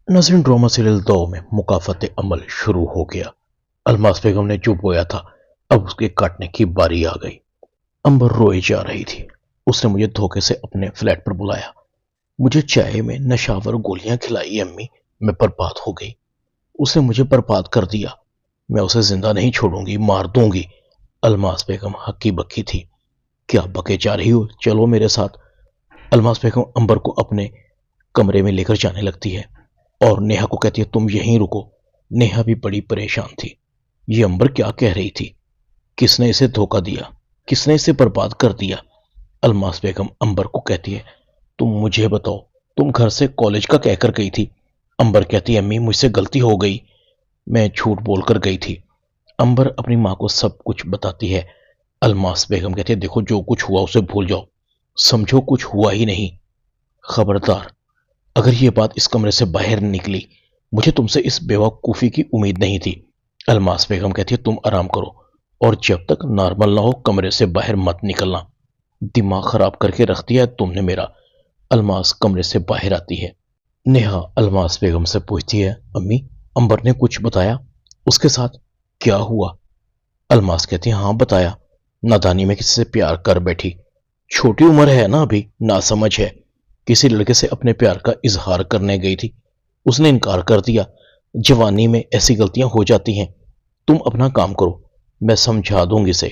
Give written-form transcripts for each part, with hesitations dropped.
नाज़रीन, drama serial दो में मुकाफत अमल शुरू हो गया। अलमास बेगम ने जो बोया था अब उसके काटने की बारी आ गई। अंबर रोई जा रही थी। उसने मुझे धोखे से अपने फ्लैट पर बुलाया, मुझे चाय में नशावर गोलियां खिलाई। अम्मी, मैं बर्बाद हो गई। उसने मुझे बर्बाद कर दिया। मैं उसे जिंदा नहीं छोड़ूंगी, मार दूंगी। अलमास बेगम हक्की बक्की थी। क्या बके जा रही हो, चलो मेरे साथ। अलमास बेगम अंबर को अपने कमरे में लेकर जाने लगती है और नेहा को कहती है तुम यहीं रुको। नेहा भी बड़ी परेशान थी। ये अंबर क्या कह रही थी? किसने इसे धोखा दिया? किसने इसे बर्बाद कर दिया? अलमास बेगम अंबर को कहती है तुम मुझे बताओ, तुम घर से कॉलेज का कहकर गई थी। अंबर कहती है अम्मी, मुझसे गलती हो गई, मैं झूठ बोलकर गई थी। अंबर अपनी माँ को सब कुछ बताती है। अलमास बेगम कहती है देखो, जो कुछ हुआ उसे भूल जाओ, समझो कुछ हुआ ही नहीं। खबरदार, अगर ये बात इस कमरे से बाहर निकली, मुझे तुमसे इस बेवकूफ़ी की उम्मीद नहीं थी। अलमास बेगम कहती है तुम आराम करो और जब तक नॉर्मल ना हो कमरे से बाहर मत निकलना। दिमाग खराब करके रख दिया है तुमने मेरा। अलमास कमरे से बाहर आती है। नेहा अलमास बेगम से पूछती है अम्मी, अंबर ने कुछ बताया? उसके साथ क्या हुआ? अलमास कहती है हाँ बताया, नादानी में किसी से प्यार कर बैठी। छोटी उम्र है ना, अभी नासमझ है। किसी लड़के से अपने प्यार का इजहार करने गई थी, उसने इनकार कर दिया। जवानी में ऐसी गलतियां हो जाती हैं। तुम अपना काम करो, मैं समझा दूंगी इसे।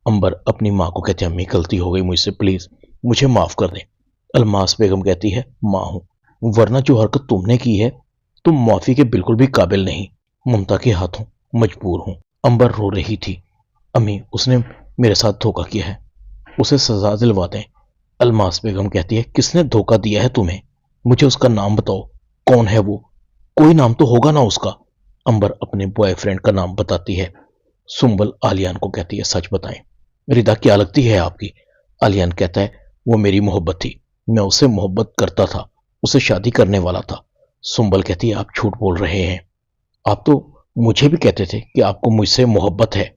अंबर अपनी माँ को कहती है अम्मी, गलती हो गई मुझसे, प्लीज मुझे माफ कर दें। अलमास बेगम कहती है माँ हूं, वरना जो हरकत तुमने की है, तुम माफी के बिल्कुल भी काबिल नहीं। ममता के हाथों मजबूर हूं। अंबर रो रही थी। अम्मी, उसने मेरे साथ धोखा किया है, उसे सजा दिलवा दें। अलमास बेगम कहती है किसने धोखा दिया है तुम्हें? मुझे उसका नाम बताओ, कौन है वो? कोई नाम तो होगा ना उसका। अंबर अपने बॉयफ्रेंड का नाम बताती है। सुंबल आलियान को कहती है सच बताएं, रिदा क्या लगती है आपकी? आलियान कहता है वो मेरी मोहब्बत थी, मैं उससे मोहब्बत करता था, उसे शादी करने वाला था। सुंबल कहती है आप झूठ बोल रहे हैं, आप तो मुझे भी कहते थे कि आपको मुझसे मोहब्बत है,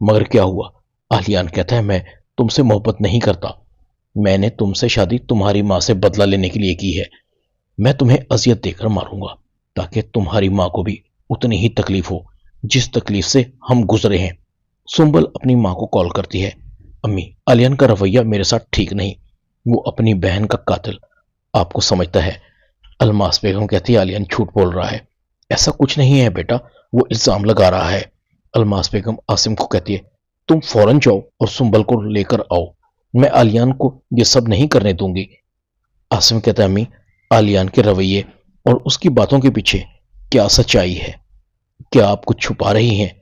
मगर क्या हुआ? आलियान कहता है मैं तुमसे मोहब्बत नहीं करता, मैंने तुमसे शादी तुम्हारी माँ से बदला लेने के लिए की है। मैं तुम्हें अजियत देकर मारूंगा ताकि तुम्हारी माँ को भी उतनी ही तकलीफ हो जिस तकलीफ से हम गुजरे हैं। सुंबल अपनी माँ को कॉल करती है अम्मी, आलियान का रवैया मेरे साथ ठीक नहीं, वो अपनी बहन का कातिल आपको समझता है। अलमास बेगम कहती है आलियान झूठ बोल रहा है, ऐसा कुछ नहीं है बेटा, वो इल्जाम लगा रहा है। अलमास बेगम आसिम को कहती है तुम फौरन जाओ और सुंबल को लेकर आओ, मैं आलियान को ये सब नहीं करने दूंगी। आसिम कहता है अम्मी, आलियान के रवैये और उसकी बातों के पीछे क्या सच्चाई है? क्या आप कुछ छुपा रही हैं?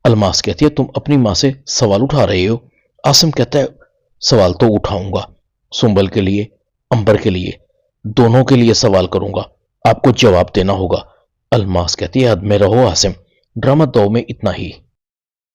अलमास कहती है तुम अपनी माँ से सवाल उठा रहे हो। आसिम कहता है सवाल तो उठाऊंगा, सुंबल के लिए, अंबर के लिए, दोनों के लिए सवाल करूंगा, आपको जवाब देना होगा। अलमास कहती है हद में रहो आसिम, ड्रामा दो में इतना ही।